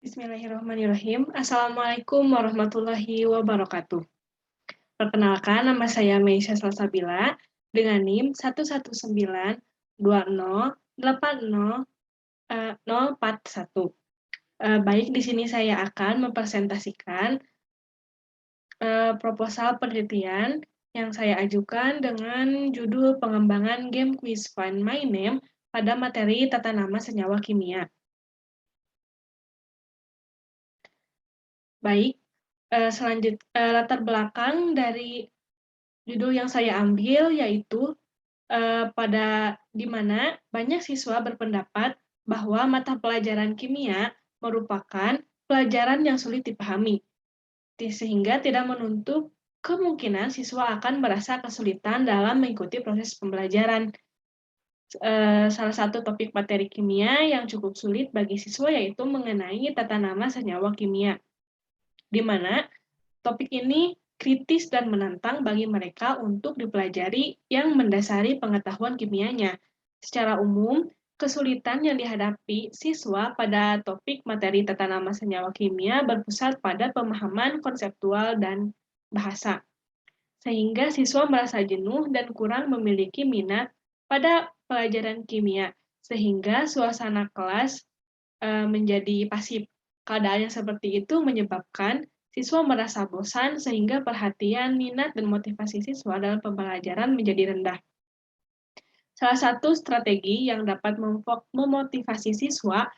Bismillahirrahmanirrahim. Assalamualaikum warahmatullahi wabarakatuh. Perkenalkan, nama saya Meisya Salsabila dengan NIM 11920808041. Baik, di sini saya akan mempresentasikan proposal penelitian yang saya ajukan dengan judul pengembangan game quiz Find My Name pada materi tata nama senyawa kimia. Baik, latar belakang dari judul yang saya ambil yaitu di mana banyak siswa berpendapat bahwa mata pelajaran kimia merupakan pelajaran yang sulit dipahami, sehingga tidak menutup kemungkinan siswa akan merasa kesulitan dalam mengikuti proses pembelajaran. Salah satu topik materi kimia yang cukup sulit bagi siswa yaitu mengenai tata nama senyawa kimia, di mana topik ini kritis dan menantang bagi mereka untuk dipelajari yang mendasari pengetahuan kimianya. Secara umum, kesulitan yang dihadapi siswa pada topik materi tata nama senyawa kimia berpusat pada pemahaman konseptual dan bahasa, sehingga siswa merasa jenuh dan kurang memiliki minat pada pelajaran kimia, sehingga suasana kelas menjadi pasif. Keadaan yang seperti itu menyebabkan siswa merasa bosan sehingga perhatian, minat, dan motivasi siswa dalam pembelajaran menjadi rendah. Salah satu strategi yang dapat memotivasi siswa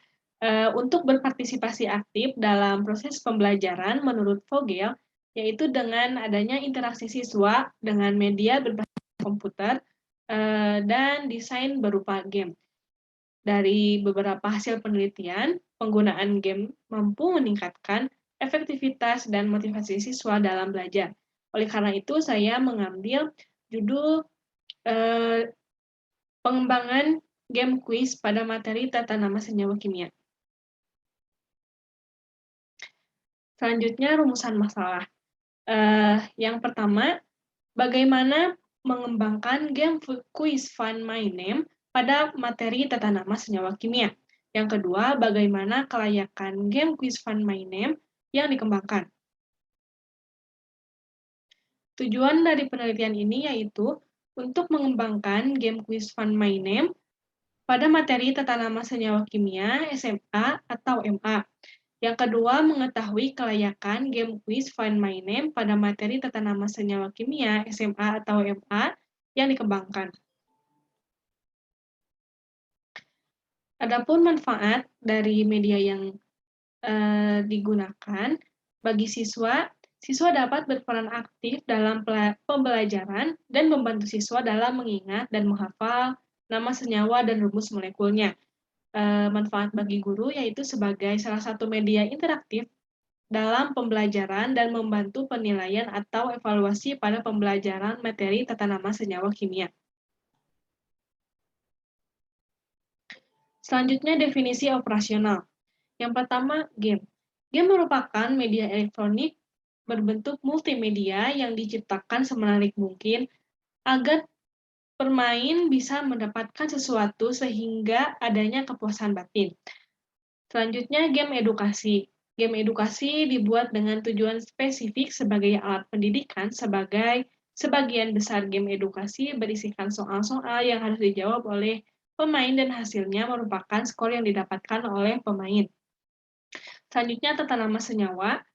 untuk berpartisipasi aktif dalam proses pembelajaran menurut Vogel, yaitu dengan adanya interaksi siswa dengan media berbasis komputer dan desain berupa game. Dari beberapa hasil penelitian, penggunaan game mampu meningkatkan efektivitas dan motivasi siswa dalam belajar. Oleh karena itu, saya mengambil judul pengembangan game quiz pada materi tata nama senyawa kimia. Selanjutnya, rumusan masalah. Yang pertama, bagaimana mengembangkan game quiz Find My Name pada materi tata nama senyawa kimia. Yang kedua, bagaimana kelayakan game quiz Find My Name yang dikembangkan. Tujuan dari penelitian ini yaitu untuk mengembangkan game quiz Find My Name pada materi tata nama senyawa kimia SMA atau MA. Yang kedua, mengetahui kelayakan game quiz Find My Name pada materi tata nama senyawa kimia SMA atau MA yang dikembangkan. Adapun manfaat dari media yang digunakan bagi siswa, siswa dapat berperan aktif dalam pembelajaran dan membantu siswa dalam mengingat dan menghafal nama senyawa dan rumus molekulnya. Manfaat bagi guru yaitu sebagai salah satu media interaktif dalam pembelajaran dan membantu penilaian atau evaluasi pada pembelajaran materi tata nama senyawa kimia. Selanjutnya, definisi operasional. Yang pertama, game. Game merupakan media elektronik berbentuk multimedia yang diciptakan semenarik mungkin agar pemain bisa mendapatkan sesuatu sehingga adanya kepuasan batin. Selanjutnya, game edukasi. Game edukasi dibuat dengan tujuan spesifik sebagai alat pendidikan, sebagian besar game edukasi berisikan soal-soal yang harus dijawab oleh pemain dan hasilnya merupakan skor yang didapatkan oleh pemain. Selanjutnya, tata nama senyawa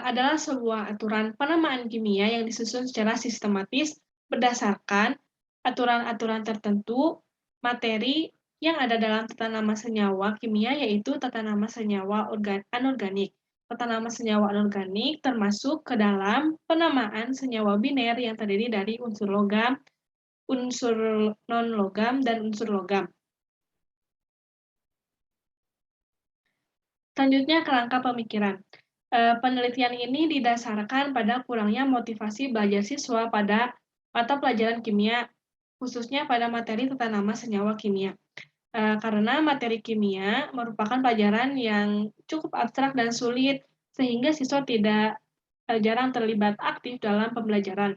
adalah sebuah aturan penamaan kimia yang disusun secara sistematis berdasarkan aturan-aturan tertentu materi yang ada dalam tata nama senyawa kimia, yaitu tata nama senyawa anorganik. Tata nama senyawa anorganik termasuk ke dalam penamaan senyawa biner yang terdiri dari unsur logam, unsur non-logam, dan unsur logam. Selanjutnya, kerangka pemikiran. Penelitian ini didasarkan pada kurangnya motivasi belajar siswa pada mata pelajaran kimia, khususnya pada materi tata nama senyawa kimia. Karena materi kimia merupakan pelajaran yang cukup abstrak dan sulit, sehingga siswa jarang terlibat aktif dalam pembelajaran.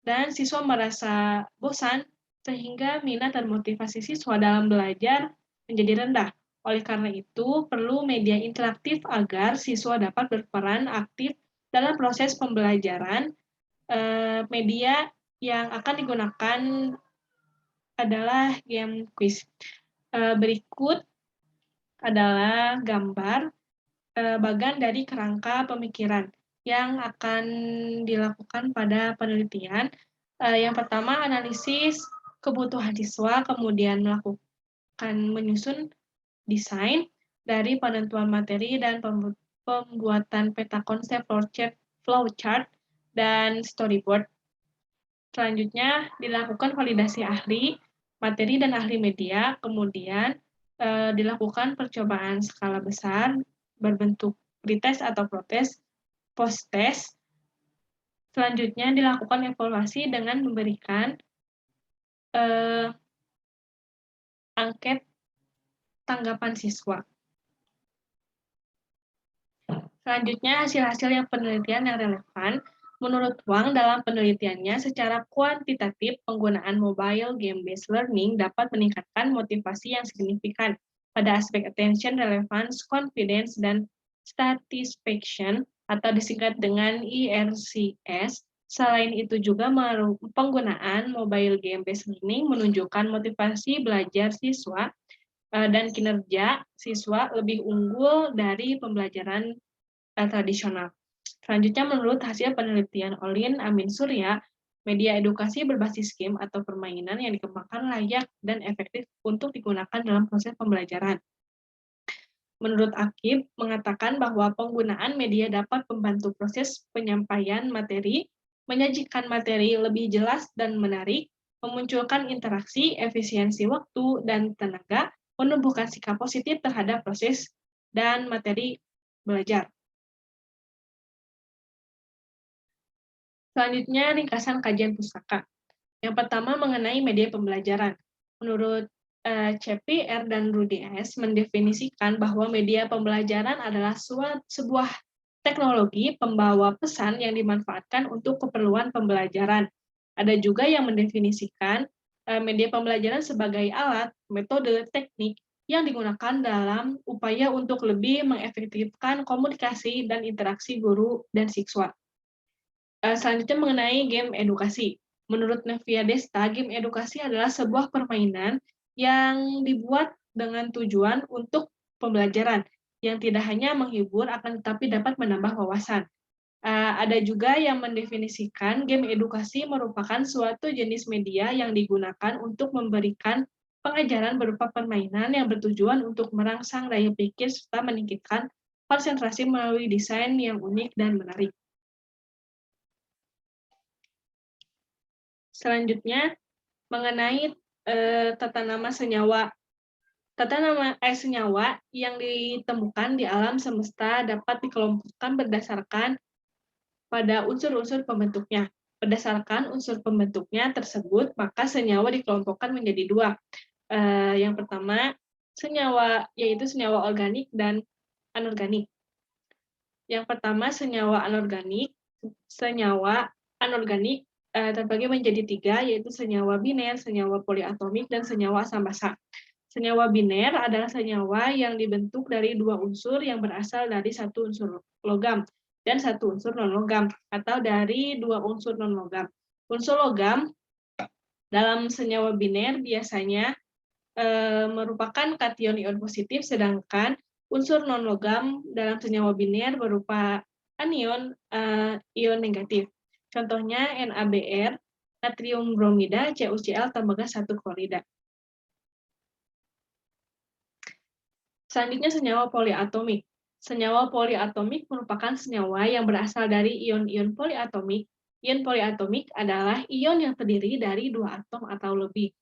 Dan siswa merasa bosan, sehingga minat dan motivasi siswa dalam belajar menjadi rendah. Oleh karena itu, perlu media interaktif agar siswa dapat berperan aktif dalam proses pembelajaran. Media yang akan digunakan adalah game quiz. Berikut adalah gambar bagian dari kerangka pemikiran yang akan dilakukan pada penelitian. Yang pertama, analisis kebutuhan siswa, kemudian menyusun desain dari penentuan materi dan pembuatan peta konsep flowchart, dan storyboard. Selanjutnya, dilakukan validasi ahli, materi dan ahli media, kemudian dilakukan percobaan skala besar berbentuk pretest atau post-test. Selanjutnya, dilakukan evaluasi dengan memberikan angket tanggapan siswa. Selanjutnya, hasil-hasil yang penelitian yang relevan. Menurut Wang, dalam penelitiannya, secara kuantitatif, penggunaan mobile game-based learning dapat meningkatkan motivasi yang signifikan pada aspek attention, relevance, confidence, dan satisfaction, atau disingkat dengan IRCS. Selain itu juga penggunaan mobile game-based learning menunjukkan motivasi belajar siswa dan kinerja siswa lebih unggul dari pembelajaran tradisional. Selanjutnya, menurut hasil penelitian Olin Amin Surya, media edukasi berbasis game atau permainan yang dikembangkan layak dan efektif untuk digunakan dalam proses pembelajaran. Menurut Akib, mengatakan bahwa penggunaan media dapat membantu proses penyampaian materi, menyajikan materi lebih jelas dan menarik, memunculkan interaksi, efisiensi waktu dan tenaga, menumbuhkan sikap positif terhadap proses dan materi belajar. Selanjutnya, ringkasan kajian pustaka. Yang pertama, mengenai media pembelajaran. Menurut CPR dan Rudy S. mendefinisikan bahwa media pembelajaran adalah sebuah teknologi pembawa pesan yang dimanfaatkan untuk keperluan pembelajaran. Ada juga yang mendefinisikan media pembelajaran sebagai alat, metode, teknik yang digunakan dalam upaya untuk lebih mengefektifkan komunikasi dan interaksi guru dan siswa. Selanjutnya mengenai game edukasi. Menurut Nevia Desta, game edukasi adalah sebuah permainan yang dibuat dengan tujuan untuk pembelajaran, yang tidak hanya menghibur, akan tetapi dapat menambah wawasan. Ada juga yang mendefinisikan game edukasi merupakan suatu jenis media yang digunakan untuk memberikan pengajaran berupa permainan yang bertujuan untuk merangsang daya pikir serta meningkatkan konsentrasi melalui desain yang unik dan menarik. Selanjutnya, mengenai tata nama senyawa. Tata nama senyawa yang ditemukan di alam semesta dapat dikelompokkan berdasarkan pada unsur-unsur pembentuknya. Berdasarkan unsur pembentuknya tersebut, maka senyawa dikelompokkan menjadi dua. Yang pertama, senyawa yaitu senyawa organik dan anorganik. Yang pertama, senyawa anorganik. Senyawa anorganik terbagi menjadi tiga, yaitu senyawa biner, senyawa poliatomik, dan senyawa asam basa. Senyawa biner adalah senyawa yang dibentuk dari dua unsur yang berasal dari satu unsur logam dan satu unsur non-logam, atau dari dua unsur non-logam. Unsur logam dalam senyawa biner biasanya merupakan kation ion positif, sedangkan unsur non-logam dalam senyawa biner berupa anion ion negatif. Contohnya NaBr, natrium bromida, CuCl, tembaga 1 klorida. Selanjutnya senyawa poliatomik. Senyawa poliatomik merupakan senyawa yang berasal dari ion-ion poliatomik. Ion poliatomik adalah ion yang terdiri dari dua atom atau lebih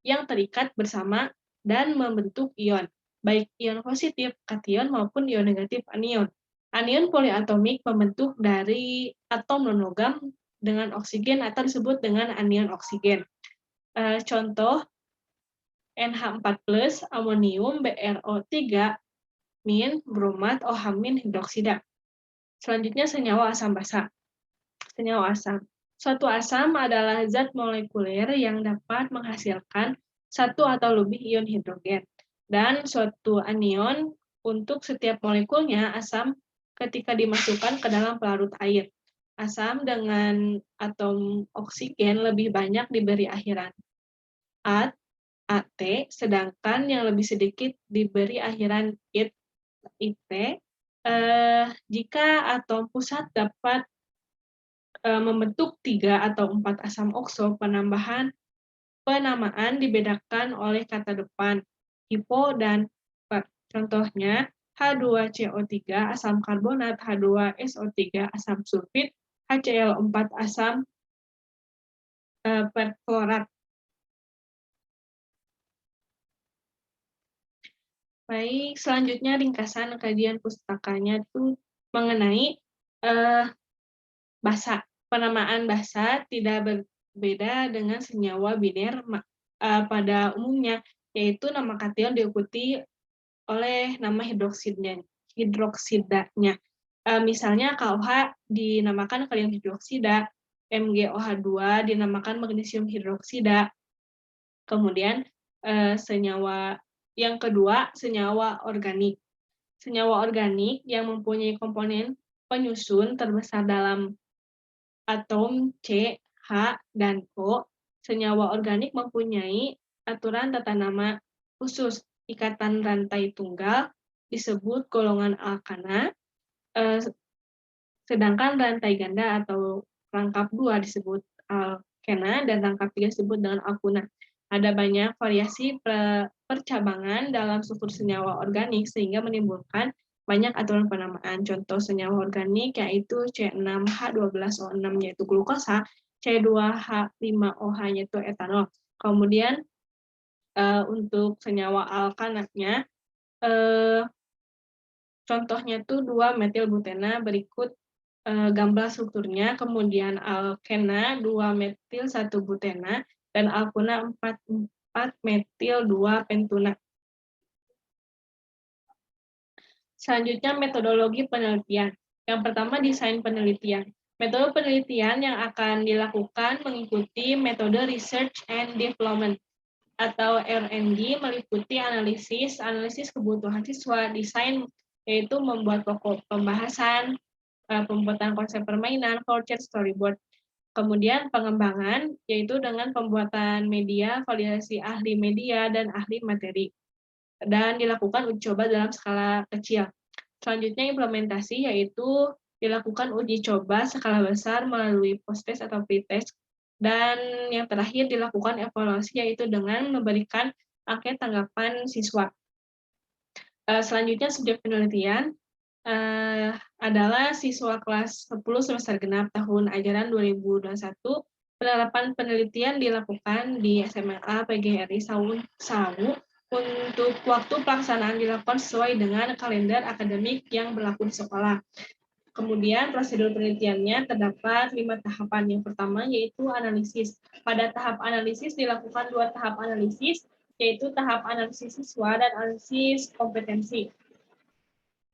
yang terikat bersama dan membentuk ion, baik ion positif, kation, maupun ion negatif, anion. Anion poliatomik membentuk dari atom non-logam dengan oksigen atau disebut dengan anion oksigen. Contoh, NH4+, amonium, BrO3, bromat, OH- hidroksida. Selanjutnya senyawa asam basa. Senyawa asam. Suatu asam adalah zat molekuler yang dapat menghasilkan satu atau lebih ion hidrogen. Dan suatu anion untuk setiap molekulnya asam ketika dimasukkan ke dalam pelarut air. Asam dengan atom oksigen lebih banyak diberi akhiran at, At, sedangkan yang lebih sedikit diberi akhiran it. Jika atom pusat dapat membentuk 3 atau 4 asam okso, penamaan dibedakan oleh kata depan, hipo dan per. Contohnya, H2CO3 asam karbonat, H2SO3 asam sulfit, HCl4 asam perklorat. Baik, selanjutnya ringkasan kajian pustakanya itu mengenai basa. Penamaan basa tidak berbeda dengan senyawa biner pada umumnya, yaitu nama kation diikuti oleh nama hidroksidanya. Misalnya KOH dinamakan kalium hidroksida, MgOH2 dinamakan magnesium hidroksida. Kemudian senyawa yang kedua, senyawa organik. Senyawa organik yang mempunyai komponen penyusun terbesar dalam atom C, H, dan O. Senyawa organik mempunyai aturan tata nama khusus. Ikatan rantai tunggal disebut golongan alkana, sedangkan rantai ganda atau rangkap 2 disebut alkena, dan rangkap 3 disebut dengan alkuna. Ada banyak variasi percabangan dalam struktur senyawa organik sehingga menimbulkan banyak aturan penamaan. Contoh senyawa organik yaitu C6H12O6 yaitu glukosa, C2H5OH yaitu etanol. Kemudian untuk senyawa alkanatnya, contohnya itu 2-metilbutena berikut gambar strukturnya, kemudian alkena 2-metil-1-butena, dan alkuna 4-metil-2-pentuna. Selanjutnya metodologi penelitian. Yang pertama desain penelitian. Metode penelitian yang akan dilakukan mengikuti metode research and development atau R&D, meliputi analisis kebutuhan siswa, desain yaitu membuat pokok pembahasan, pembuatan konsep permainan, flowchart, storyboard. Kemudian pengembangan, yaitu dengan pembuatan media, validasi ahli media, dan ahli materi. Dan dilakukan uji coba dalam skala kecil. Selanjutnya implementasi, yaitu dilakukan uji coba skala besar melalui post-test atau pre-test. Dan yang terakhir dilakukan evaluasi, yaitu dengan memberikan angket tanggapan siswa. Selanjutnya subjek penelitian adalah siswa kelas 10 semester genap tahun ajaran 2021. Penerapan penelitian dilakukan di SMLA PGRI Sawu. Untuk waktu pelaksanaan dilakukan sesuai dengan kalender akademik yang berlaku di sekolah. Kemudian prosedur penelitiannya terdapat 5 tahapan. Yang pertama yaitu analisis. Pada tahap analisis dilakukan 2 tahap analisis, yaitu tahap analisis siswa dan analisis kompetensi.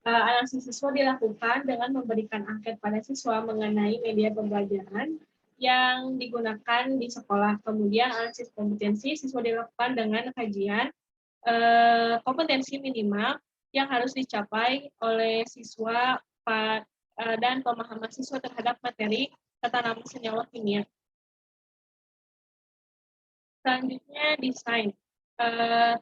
Analisis siswa dilakukan dengan memberikan angket pada siswa mengenai media pembelajaran yang digunakan di sekolah. Kemudian analisis kompetensi siswa dilakukan dengan kajian kompetensi minimal yang harus dicapai oleh siswa dan pemahaman siswa terhadap materi tata nama senyawa kimia. Selanjutnya desain.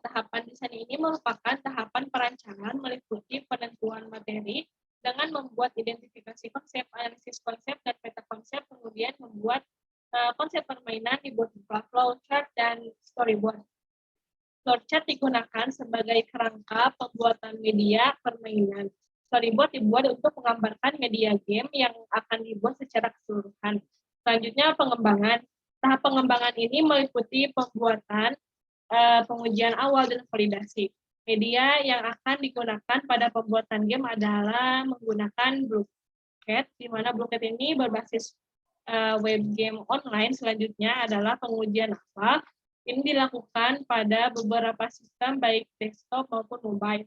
Tahapan desain ini merupakan tahapan perancangan meliputi penentuan materi dengan membuat identifikasi konsep, analisis konsep, dan peta konsep, kemudian membuat konsep permainan dibuat flowchart dan storyboard. Flowchart digunakan sebagai kerangka pembuatan media permainan. Storyboard dibuat untuk menggambarkan media game yang akan dibuat secara keseluruhan. Selanjutnya pengembangan. Tahap pengembangan ini meliputi pembuatan, pengujian awal, dan validasi. Media yang akan digunakan pada pembuatan game adalah menggunakan Bluecat, di mana Bluecat ini berbasis web game online. Selanjutnya adalah pengujian awal. Ini dilakukan pada beberapa sistem baik desktop maupun mobile.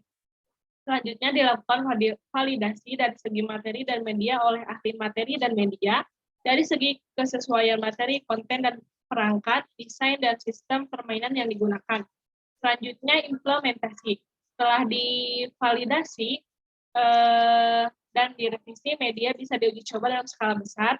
Selanjutnya dilakukan validasi dari segi materi dan media oleh ahli materi dan media, dari segi kesesuaian materi, konten, dan perangkat, desain, dan sistem permainan yang digunakan. Selanjutnya, implementasi. Setelah divalidasi dan direvisi, media bisa diuji coba dalam skala besar,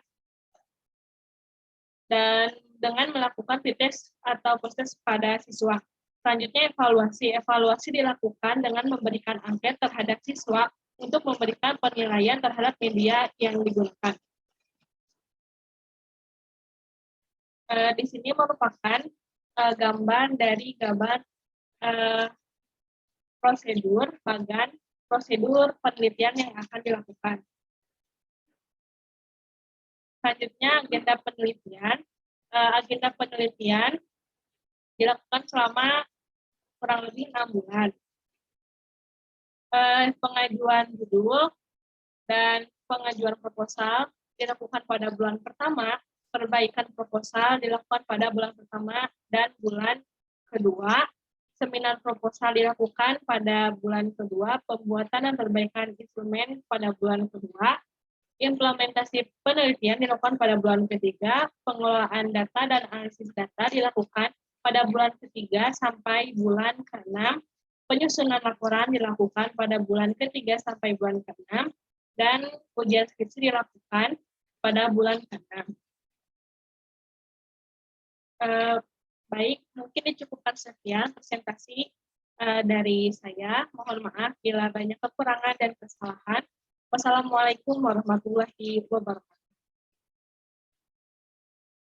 dan dengan melakukan tes atau proses pada siswa. Selanjutnya, evaluasi. Evaluasi dilakukan dengan memberikan angket terhadap siswa untuk memberikan penilaian terhadap media yang digunakan. Di sini merupakan gambar prosedur penelitian yang akan dilakukan. Selanjutnya, agenda penelitian. Agenda penelitian dilakukan selama kurang lebih 6 bulan. Pengajuan judul dan pengajuan proposal dilakukan pada bulan pertama, perbaikan proposal dilakukan pada bulan pertama dan bulan kedua, seminar proposal dilakukan pada bulan kedua, pembuatan dan perbaikan instrumen pada bulan kedua, implementasi penelitian dilakukan pada bulan ketiga, pengelolaan data dan analisis data dilakukan pada bulan ketiga sampai bulan ke-6, penyusunan laporan dilakukan pada bulan ketiga sampai bulan ke-6, dan ujian skripsi dilakukan pada bulan ke-6. Baik, mungkin dicukupkan sekian presentasi dari saya. Mohon maaf bila banyak kekurangan dan kesalahan. Wassalamualaikum warahmatullahi wabarakatuh.